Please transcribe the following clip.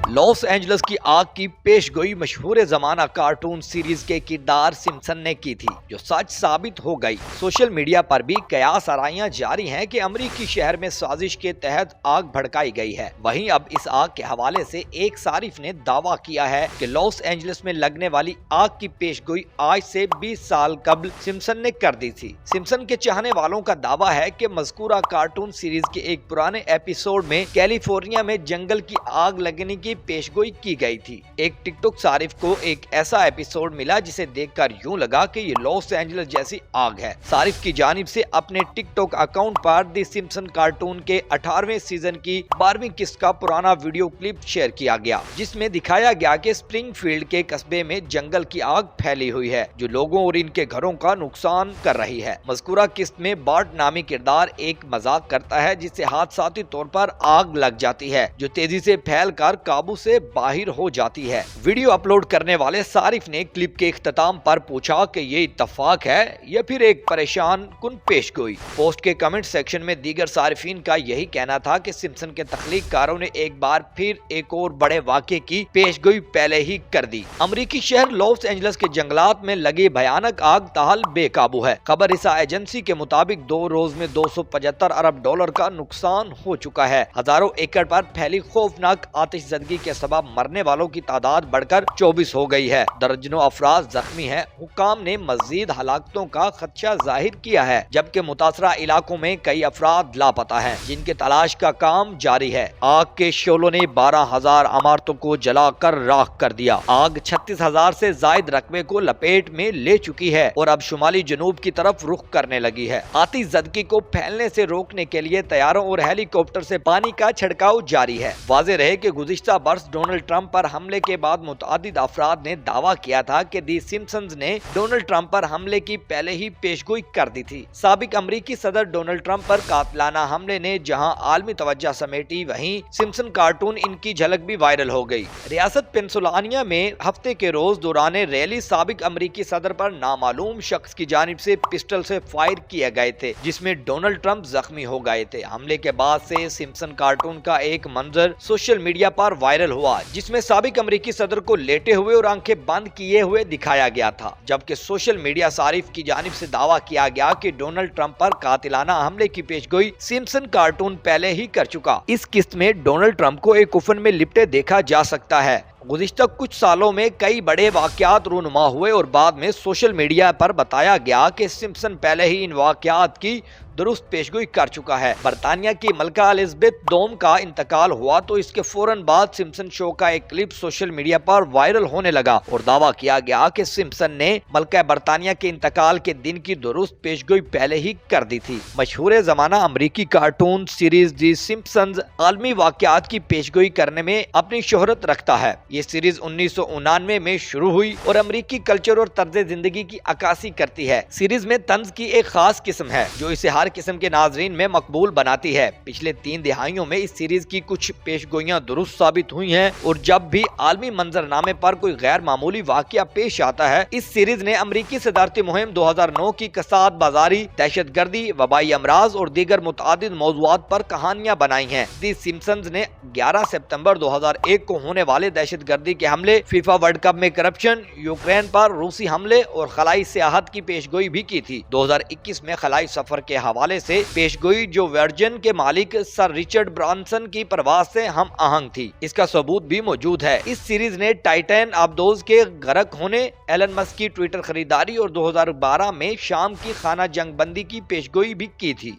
Los Angeles کی آگ کی پیش گوئی مشہور زمانہ کارٹون سیریز کے کردار سمپسن نے کی تھی، جو سچ ثابت ہو گئی۔ سوشل میڈیا پر بھی قیاس آرائیاں جاری ہیں کہ امریکی شہر میں سازش کے تحت آگ بھڑکائی گئی ہے۔ وہیں اب اس آگ کے حوالے سے ایک صارف نے دعویٰ کیا ہے کہ لاس اینجلس میں لگنے والی آگ کی پیش گوئی آج سے 20 سال قبل سمپسن نے کر دی تھی۔ سمپسن کے چاہنے والوں کا دعویٰ ہے کہ مذکورہ کارٹون سیریز کے ایک پرانے ایپیسوڈ میں کیلیفورنیا میں جنگل کی آگ لگنے کی پیش گوئی کی گئی تھی۔ ایک ٹک ٹاک صارف کو ایک ایسا ایپیسوڈ ملا جسے دیکھ کر یوں لگا کہ یہ لاس اینجلس جیسی آگ ہے۔ صارف کی جانب سے اپنے ٹک ٹاک اکاؤنٹ پر دی سمپسن کارٹون کے 18ویں سیزن کی 12ویں قسط کا پرانا ویڈیو کلپ شیئر کیا گیا، جس میں دکھایا گیا کہ اسپرنگ فیلڈ کے قصبے میں جنگل کی آگ پھیلی ہوئی ہے جو لوگوں اور ان کے گھروں کا نقصان کر رہی ہے۔ مذکورہ قسط میں بارٹ نامی کردار ایک مذاق کرتا ہے جس سے حادثاتی طور پر آگ لگ جاتی ہے جو تیزی سے پھیل کر قابو سے باہر ہو جاتی ہے۔ ویڈیو اپلوڈ کرنے والے صارف نے کلپ کے اختتام پر پوچھا کہ یہ اتفاق ہے یا پھر ایک پریشان کن پیش گوئی۔ پوسٹ کے کمنٹ سیکشن میں دیگر صارفین کا یہی کہنا تھا کہ سمپسن کے تخلیق کاروں نے ایک بار پھر ایک اور بڑے واقعے کی پیش گوئی پہلے ہی کر دی۔ امریکی شہر لاس اینجلس کے جنگلات میں لگی بھیانک آگ تاحال بے قابو ہے۔ خبر رساں ایجنسی کے مطابق 2 روز میں $275 ارب کا نقصان ہو چکا ہے۔ ہزاروں ایکڑ پر پھیلی خوفناک آتش زدگی کے سبب مرنے والوں کی تعداد بڑھ کر 24 ہو گئی ہے۔ درجنوں افراد زخمی ہیں۔ حکام نے مزید ہلاکتوں کا خدشہ ظاہر کیا ہے، جبکہ متاثرہ علاقوں میں کئی افراد لاپتہ ہیں جن کے تلاش کا کام جاری ہے۔ آگ کے شعلوں نے 12,000 عمارتوں کو جلا کر راکھ کر دیا۔ آگ 36,000 سے زائد رقبے کو لپیٹ میں لے چکی ہے اور اب شمالی جنوب کی طرف رخ کرنے لگی ہے۔ آتش زدگی کو پھیلنے سے روکنے کے لیے طیاروں اور ہیلی کاپٹر سے پانی کا چھڑکاؤ جاری ہے۔ واضح رہے کہ گزشتہ برس ڈونلڈ ٹرمپ پر حملے کے بعد متعدد افراد نے دعویٰ کیا تھا کہ دی سمپسنز نے ڈونلڈ ٹرمپ پر حملے کی پہلے ہی پیشگوئی کر دی تھی۔ سابق امریکی صدر ڈونلڈ ٹرمپ پر قاتلانہ حملے نے جہاں عالمی توجہ سمیٹی، وہیں سمپسن کارٹون ان کی جھلک بھی وائرل ہو گئی۔ ریاست پینسلوانیا میں ہفتے کے روز دوران ریلی سابق امریکی صدر پر نامعلوم شخص کی جانب سے پسٹل سے فائر کیے گئے تھے جس میں ڈونلڈ ٹرمپ زخمی ہو گئے تھے۔ حملے کے بعد سے سمپسن کارٹون کا ایک منظر سوشل میڈیا پر وائرل ہوا جس میں سابق امریکی صدر کو لیٹے ہوئے اور آنکھیں بند کیے ہوئے دکھایا گیا تھا، جبکہ سوشل میڈیا صارف کی جانب سے دعویٰ کیا گیا کہ ڈونلڈ ٹرمپ پر قاتلانہ حملے کی پیشگوئی سمپسن کارٹون پہلے ہی کر چکا۔ اس قسط میں ڈونلڈ ٹرمپ کو ایک کفن میں لپٹے دیکھا جا سکتا ہے۔ گزشتہ کچھ سالوں میں کئی بڑے واقعات رونما ہوئے اور بعد میں سوشل میڈیا پر بتایا گیا کہ سمپسن پہلے ہی ان واقعات کی درست پیشگوئی کر چکا ہے۔ برطانیہ کی ملکہ الزبتھ دوم کا انتقال ہوا تو اس کے فوراً بعد سمپسن شو کا ایک کلپ سوشل میڈیا پر وائرل ہونے لگا اور دعویٰ کیا گیا کہ سمپسن نے ملکہ برطانیہ کے انتقال کے دن کی درست پیشگوئی پہلے ہی کر دی تھی۔ مشہور زمانہ امریکی کارٹون سیریز دی سمپسنز عالمی واقعات کی پیشگوئی کرنے میں اپنی شہرت رکھتا ہے۔ یہ سیریز 1999 میں شروع ہوئی اور امریکی کلچر اور طرز زندگی کی عکاسی کرتی ہے۔ سیریز میں طنز کی ایک خاص قسم ہے جو اسے ہر قسم کے ناظرین میں مقبول بناتی ہے۔ پچھلے 3 دہائیوں میں اس سیریز کی کچھ پیشگوئیاں درست ثابت ہوئی ہیں اور جب بھی عالمی منظرنامے پر کوئی غیر معمولی واقعہ پیش آتا ہے، اس سیریز نے امریکی صدارتی مہم 2009 کی کساد بازاری، دہشت گردی، وبائی امراض اور دیگر متعدد موضوعات پر کہانیاں بنائی ہیں۔ دی سمپسنز نے 11 ستمبر 2001 کو ہونے والے دہشت گردی کے حملے، فیفا ورلڈ کپ میں کرپشن، یوکرین پر روسی حملے اور خلائی سیاحت کی پیشگوئی بھی کی تھی۔ 2021 میں خلائی سفر کے حوالے سے پیشگوئی جو ورجن کے مالک سر رچرڈ برانسن کی پرواز سے ہم آہنگ تھی، اس کا ثبوت بھی موجود ہے۔ اس سیریز نے ٹائٹین آبدوز کے غرق ہونے، ایلن مسک کی ٹویٹر خریداری اور 2012 میں شام کی خانہ جنگ بندی کی پیشگوئی بھی کی تھی۔